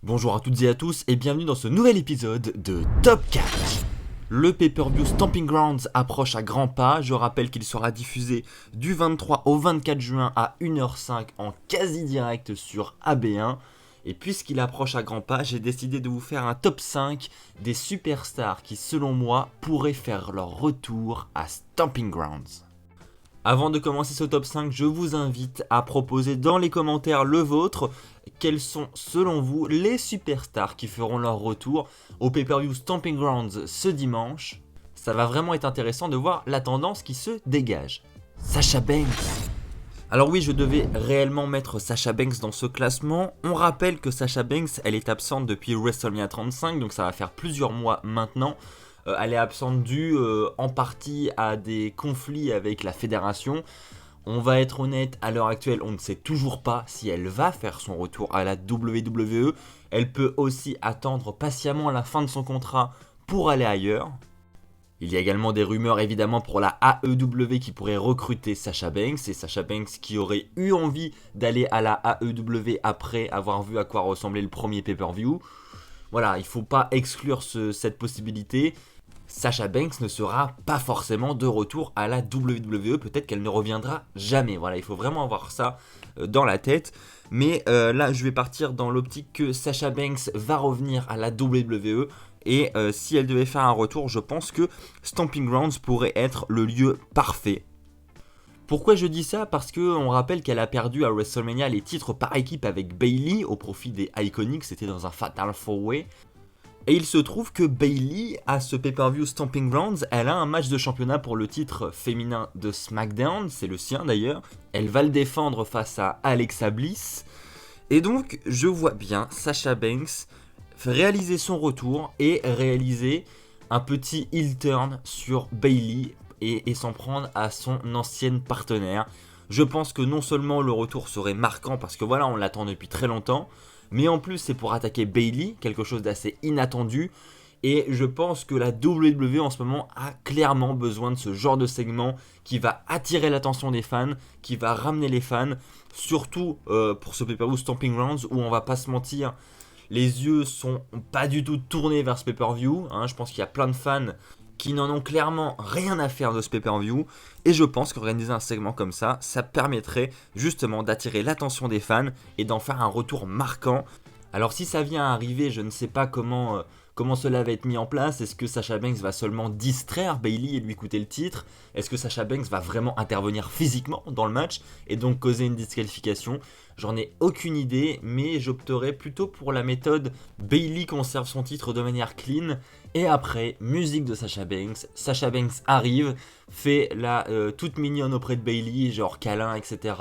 Bonjour à toutes et à tous et bienvenue dans ce nouvel épisode de Top Catch. Le pay-per-view Stomping Grounds approche à grands pas. Je rappelle qu'il sera diffusé du 23 au 24 juin à 1h05 en quasi-direct sur AB1. Et puisqu'il approche à grands pas, j'ai décidé de vous faire un top 5 des superstars qui, selon moi, pourraient faire leur retour à Stomping Grounds. Avant de commencer ce top 5, je vous invite à proposer dans les commentaires le vôtre. Quels sont, selon vous, les superstars qui feront leur retour au pay-per-view Stomping Grounds ce dimanche? Ça va vraiment être intéressant de voir la tendance qui se dégage. Sasha Banks. Alors oui, je devais réellement mettre Sasha Banks dans ce classement. On rappelle que Sasha Banks, elle est absente depuis WrestleMania 35, donc ça va faire plusieurs mois maintenant. Elle est absente due en partie à des conflits avec la fédération. On va être honnête, à l'heure actuelle, on ne sait toujours pas si elle va faire son retour à la WWE. Elle peut aussi attendre patiemment la fin de son contrat pour aller ailleurs. Il y a également des rumeurs évidemment pour la AEW qui pourrait recruter Sasha Banks. Et Sasha Banks qui aurait eu envie d'aller à la AEW après avoir vu à quoi ressemblait le premier pay-per-view. Voilà, il ne faut pas exclure cette possibilité. Sasha Banks ne sera pas forcément de retour à la WWE, peut-être qu'elle ne reviendra jamais. Voilà, il faut vraiment avoir ça dans la tête. Mais là, je vais partir dans l'optique que Sasha Banks va revenir à la WWE. Et si elle devait faire un retour, je pense que Stomping Grounds pourrait être le lieu parfait. Pourquoi je dis ça? Parce qu'on rappelle qu'elle a perdu à WrestleMania les titres par équipe avec Bayley au profit des Iconics, c'était dans un Fatal 4-Way. Et il se trouve que Bayley, à ce pay-per-view Stomping Grounds, elle a un match de championnat pour le titre féminin de SmackDown, c'est le sien d'ailleurs. Elle va le défendre face à Alexa Bliss. Et donc, je vois bien Sasha Banks réaliser son retour et réaliser un petit heel turn sur Bayley et s'en prendre à son ancienne partenaire. Je pense que non seulement le retour serait marquant parce que voilà, on l'attend depuis très longtemps, mais en plus c'est pour attaquer Bayley, quelque chose d'assez inattendu. Et je pense que la WWE en ce moment a clairement besoin de ce genre de segment qui va attirer l'attention des fans, qui va ramener les fans, surtout pour ce pay-per-view Stomping Grounds où on va pas se mentir, les yeux sont pas du tout tournés vers ce pay-per-view. Je pense qu'il y a plein de fans qui n'en ont clairement rien à faire de ce pay-per-view. Et je pense qu'organiser un segment comme ça, ça permettrait justement d'attirer l'attention des fans et d'en faire un retour marquant. Alors si ça vient à arriver, je ne sais pas comment cela va être mis en place. Est-ce que Sasha Banks va seulement distraire Bayley et lui coûter le titre? Est-ce que Sasha Banks va vraiment intervenir physiquement dans le match et donc causer une disqualification? J'en ai aucune idée, mais j'opterai plutôt pour la méthode Bayley conserve son titre de manière clean. Et après, musique de Sasha Banks arrive, fait la toute mignonne auprès de Bayley, genre câlin, etc.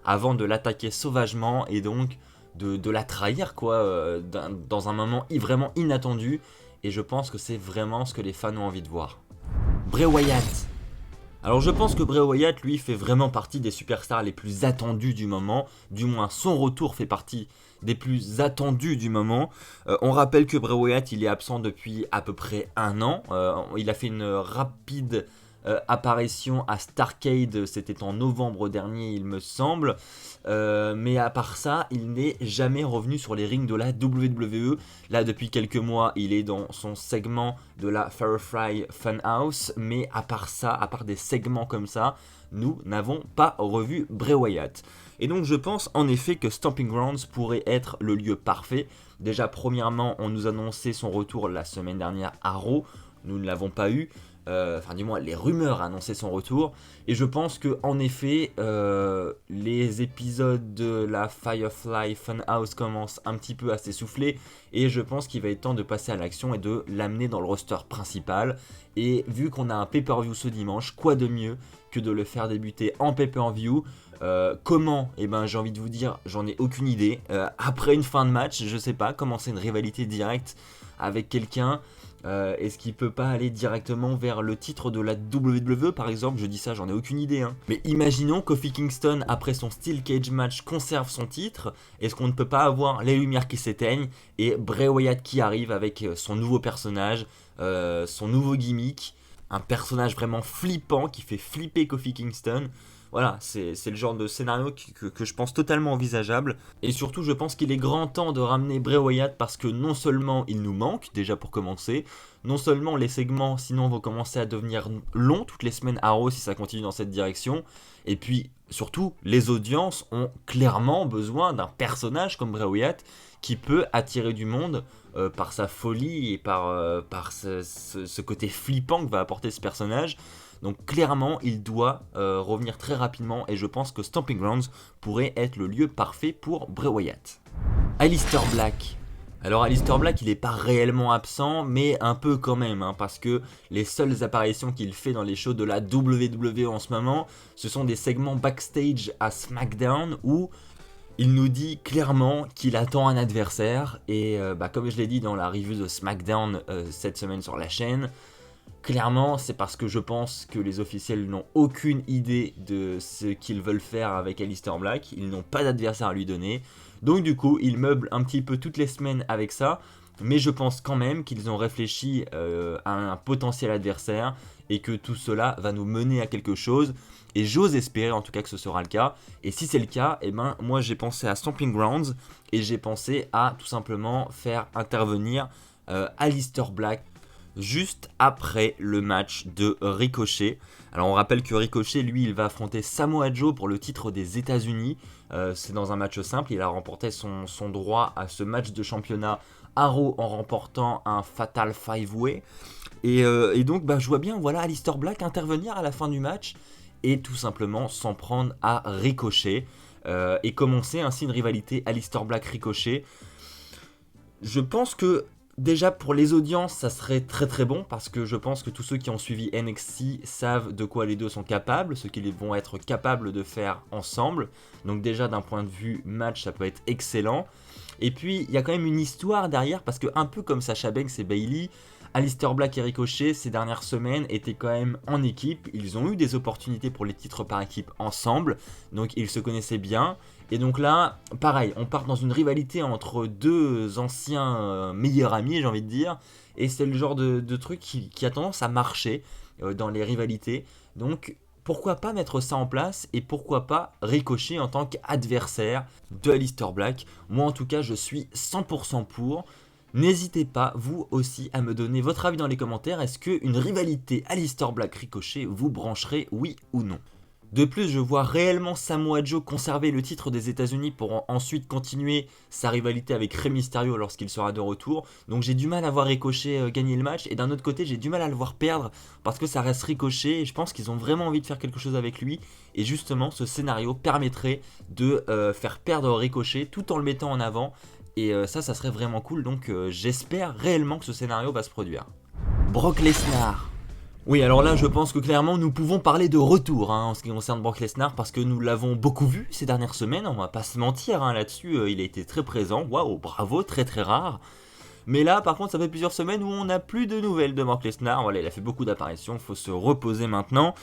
Avant de l'attaquer sauvagement et donc de la trahir quoi, dans un moment vraiment inattendu. Et je pense que c'est vraiment ce que les fans ont envie de voir. Bray Wyatt. Alors je pense que Bray Wyatt, lui, fait vraiment partie des superstars les plus attendues du moment. Du moins, son retour fait partie des plus attendus du moment. On rappelle que Bray Wyatt, il est absent depuis à peu près un an. Il a fait une rapide apparition à Starrcade, c'était en novembre dernier, il me semble. Mais à part ça, il n'est jamais revenu sur les rings de la WWE. Là, depuis quelques mois, il est dans son segment de la Firefly Funhouse. Mais à part ça, à part des segments comme ça, nous n'avons pas revu Bray Wyatt. Et donc je pense en effet que Stomping Grounds pourrait être le lieu parfait. Déjà, premièrement, on nous annonçait son retour la semaine dernière à Raw. Nous ne l'avons pas eu. Enfin du moins les rumeurs annonçaient son retour et je pense que en effet les épisodes de la Firefly Funhouse commencent un petit peu à s'essouffler et je pense qu'il va être temps de passer à l'action et de l'amener dans le roster principal. Et vu qu'on a un pay-per-view ce dimanche, quoi de mieux que de le faire débuter en pay-per-view. Comment? Eh ben j'ai envie de vous dire, j'en ai aucune idée. Après une fin de match, je sais pas, commencer une rivalité directe avec quelqu'un. Est-ce qu'il peut pas aller directement vers le titre de la WWE par exemple? Je dis ça, j'en ai aucune idée. Mais imaginons Kofi Kingston, après son Steel Cage match, conserve son titre. Est-ce qu'on ne peut pas avoir les lumières qui s'éteignent et Bray Wyatt qui arrive avec son nouveau personnage, son nouveau gimmick, un personnage vraiment flippant qui fait flipper Kofi Kingston? Voilà, c'est le genre de scénario que je pense totalement envisageable. Et surtout, je pense qu'il est grand temps de ramener Bray Wyatt parce que non seulement il nous manque, déjà pour commencer, non seulement les segments sinon vont commencer à devenir longs toutes les semaines à Raw si ça continue dans cette direction, et puis surtout, les audiences ont clairement besoin d'un personnage comme Bray Wyatt qui peut attirer du monde par sa folie et par ce côté flippant que va apporter ce personnage. Donc clairement, il doit revenir très rapidement et je pense que Stomping Grounds pourrait être le lieu parfait pour Bray Wyatt. Aleister Black. Alors Aleister Black, il n'est pas réellement absent, mais un peu quand même, hein, parce que les seules apparitions qu'il fait dans les shows de la WWE en ce moment, ce sont des segments backstage à SmackDown où il nous dit clairement qu'il attend un adversaire, et comme je l'ai dit dans la review de SmackDown cette semaine sur la chaîne, clairement c'est parce que je pense que les officiels n'ont aucune idée de ce qu'ils veulent faire avec Aleister Black, ils n'ont pas d'adversaire à lui donner, donc du coup ils meublent un petit peu toutes les semaines avec ça, mais je pense quand même qu'ils ont réfléchi à un potentiel adversaire, et que tout cela va nous mener à quelque chose, et j'ose espérer en tout cas que ce sera le cas, et si c'est le cas, moi j'ai pensé à Stomping Grounds, et j'ai pensé à tout simplement faire intervenir Aleister Black, juste après le match de Ricochet. Alors on rappelle que Ricochet, lui, il va affronter Samoa Joe pour le titre des États-Unis. C'est dans un match simple, il a remporté son droit à ce match de championnat à Raw en remportant un Fatal 5-Way. Et donc je vois bien Aleister Black intervenir à la fin du match et tout simplement s'en prendre à Ricochet et commencer ainsi une rivalité Aleister Black-Ricochet. Je pense que déjà pour les audiences ça serait très très bon parce que je pense que tous ceux qui ont suivi NXT savent de quoi les deux sont capables, ce qu'ils vont être capables de faire ensemble. Donc déjà d'un point de vue match ça peut être excellent. Et puis il y a quand même une histoire derrière parce que un peu comme Sasha Banks et Bayley, Aleister Black et Ricochet ces dernières semaines étaient quand même en équipe, ils ont eu des opportunités pour les titres par équipe ensemble, donc ils se connaissaient bien. Et donc là, pareil, on part dans une rivalité entre deux anciens meilleurs amis, j'ai envie de dire, et c'est le genre de truc qui a tendance à marcher dans les rivalités. Donc pourquoi pas mettre ça en place et pourquoi pas Ricochet en tant qu'adversaire de Aleister Black. Moi en tout cas je suis 100% pour. N'hésitez pas vous aussi à me donner votre avis dans les commentaires. Est-ce qu'une rivalité Aleister Black-Ricochet vous brancherait, oui ou non? De plus, je vois réellement Samoa Joe conserver le titre des États-Unis pour ensuite continuer sa rivalité avec Rey Mysterio lorsqu'il sera de retour. Donc j'ai du mal à voir Ricochet gagner le match, et d'un autre côté j'ai du mal à le voir perdre parce que ça reste Ricochet et je pense qu'ils ont vraiment envie de faire quelque chose avec lui. Et justement ce scénario permettrait de faire perdre Ricochet tout en le mettant en avant. Et ça serait vraiment cool, donc j'espère réellement que ce scénario va se produire. Brock Lesnar. Oui, alors là, je pense que clairement, nous pouvons parler de retour en ce qui concerne Brock Lesnar, parce que nous l'avons beaucoup vu ces dernières semaines, on va pas se mentir là-dessus, il a été très présent, waouh, bravo, très très rare. Mais là, par contre, ça fait plusieurs semaines où on n'a plus de nouvelles de Brock Lesnar, voilà, il a fait beaucoup d'apparitions, il faut se reposer maintenant.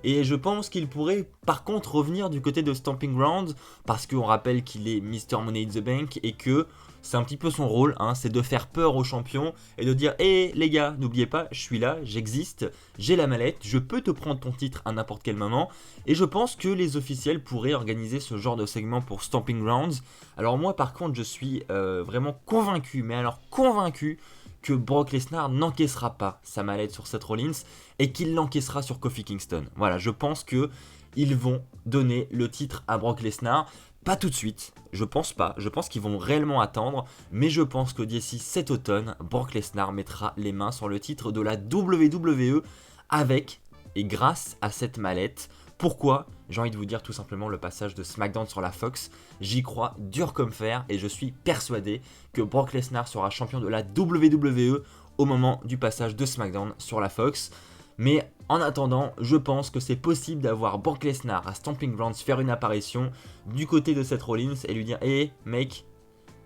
Et je pense qu'il pourrait par contre revenir du côté de Stomping Grounds, parce qu'on rappelle qu'il est Mr. Money in the Bank et que c'est un petit peu son rôle, c'est de faire peur aux champions et de dire hé les gars, n'oubliez pas, je suis là, j'existe, j'ai la mallette, je peux te prendre ton titre à n'importe quel moment. Et je pense que les officiels pourraient organiser ce genre de segment pour Stomping Grounds. Alors moi par contre je suis vraiment convaincu, mais alors convaincu, que Brock Lesnar n'encaissera pas sa mallette sur Seth Rollins et qu'il l'encaissera sur Kofi Kingston. Voilà, je pense que ils vont donner le titre à Brock Lesnar. Pas tout de suite, je pense pas, je pense qu'ils vont réellement attendre, mais je pense que d'ici cet automne, Brock Lesnar mettra les mains sur le titre de la WWE avec et grâce à cette mallette. Pourquoi? J'ai envie de vous dire tout simplement le passage de SmackDown sur la Fox. J'y crois dur comme fer et je suis persuadé que Brock Lesnar sera champion de la WWE au moment du passage de SmackDown sur la Fox. Mais en attendant, je pense que c'est possible d'avoir Brock Lesnar à Stomping Grounds faire une apparition du côté de Seth Rollins et lui dire hey mec,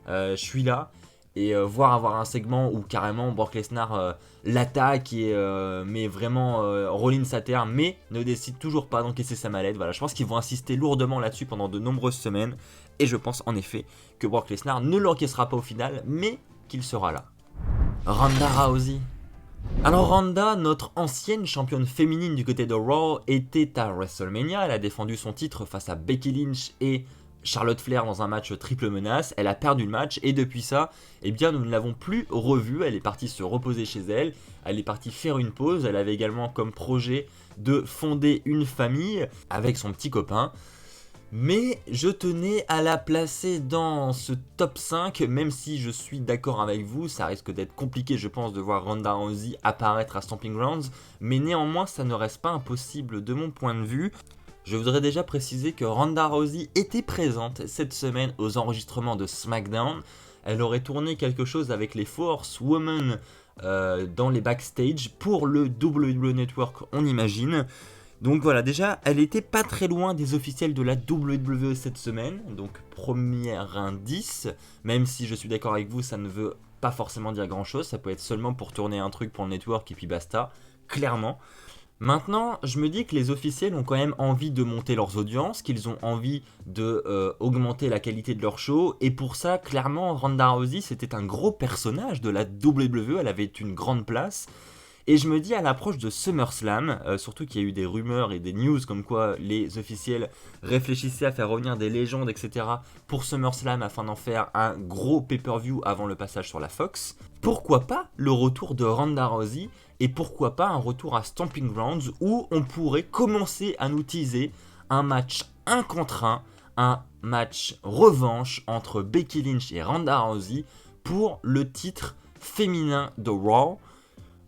je suis là. Et voir avoir un segment où carrément Brock Lesnar l'attaque et met vraiment Rollins à terre, mais ne décide toujours pas d'encaisser sa mallette. Voilà, je pense qu'ils vont insister lourdement là-dessus pendant de nombreuses semaines. Et je pense en effet que Brock Lesnar ne l'encaissera pas au final, mais qu'il sera là. Ronda Rousey. Alors Ronda, notre ancienne championne féminine du côté de Raw, était à WrestleMania. Elle a défendu son titre face à Becky Lynch et Charlotte Flair dans un match triple menace. Elle a perdu le match et depuis ça, eh bien, nous ne l'avons plus revue. Elle est partie se reposer chez elle. Elle est partie faire une pause. Elle avait également comme projet de fonder une famille avec son petit copain. Mais je tenais à la placer dans ce top 5, même si je suis d'accord avec vous, ça risque d'être compliqué je pense de voir Ronda Rousey apparaître à Stomping Grounds, mais néanmoins ça ne reste pas impossible de mon point de vue. Je voudrais déjà préciser que Ronda Rousey était présente cette semaine aux enregistrements de SmackDown. Elle aurait tourné quelque chose avec les Force Women dans les backstage pour le WWE Network, on imagine. Donc voilà, déjà, elle était pas très loin des officiels de la WWE cette semaine, donc premier indice, même si je suis d'accord avec vous, ça ne veut pas forcément dire grand chose, ça peut être seulement pour tourner un truc pour le network et puis basta, clairement. Maintenant, je me dis que les officiels ont quand même envie de monter leurs audiences, qu'ils ont envie de augmenter la qualité de leur show, et pour ça, clairement, Ronda Rousey, c'était un gros personnage de la WWE, elle avait une grande place. Et je me dis à l'approche de SummerSlam, surtout qu'il y a eu des rumeurs et des news comme quoi les officiels réfléchissaient à faire revenir des légendes, etc. pour SummerSlam afin d'en faire un gros pay-per-view avant le passage sur la Fox. Pourquoi pas le retour de Ronda Rousey et pourquoi pas un retour à Stomping Grounds où on pourrait commencer à nous teaser un match 1 contre 1, un match revanche entre Becky Lynch et Ronda Rousey pour le titre féminin de Raw.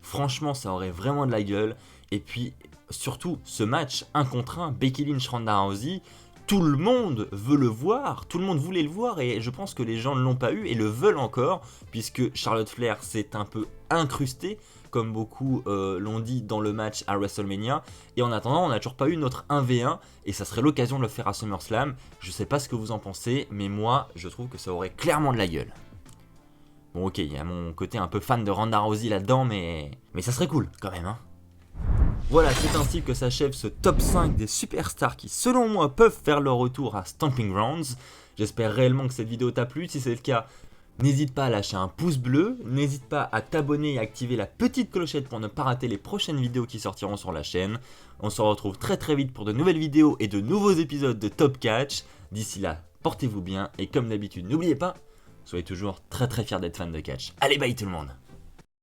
Franchement, ça aurait vraiment de la gueule. Et puis, surtout, ce match 1 contre 1, Becky Lynch, Ronda Rousey, tout le monde veut le voir. Tout le monde voulait le voir et je pense que les gens ne l'ont pas eu et le veulent encore. Puisque Charlotte Flair s'est un peu incrustée, comme beaucoup l'ont dit dans le match à WrestleMania. Et en attendant, on n'a toujours pas eu notre 1v1 et ça serait l'occasion de le faire à SummerSlam. Je sais pas ce que vous en pensez, mais moi, je trouve que ça aurait clairement de la gueule. Bon ok, il y a mon côté un peu fan de Ronda Rousey là-dedans, mais ça serait cool quand même, hein. Voilà, c'est ainsi que s'achève ce top 5 des superstars qui, selon moi, peuvent faire leur retour à Stomping Grounds. J'espère réellement que cette vidéo t'a plu. Si c'est le cas, n'hésite pas à lâcher un pouce bleu, n'hésite pas à t'abonner et activer la petite clochette pour ne pas rater les prochaines vidéos qui sortiront sur la chaîne. On se retrouve très très vite pour de nouvelles vidéos et de nouveaux épisodes de Top Catch. D'ici là, portez-vous bien et comme d'habitude, n'oubliez pas, soyez toujours très très fiers d'être fan de catch. Allez, bye tout le monde!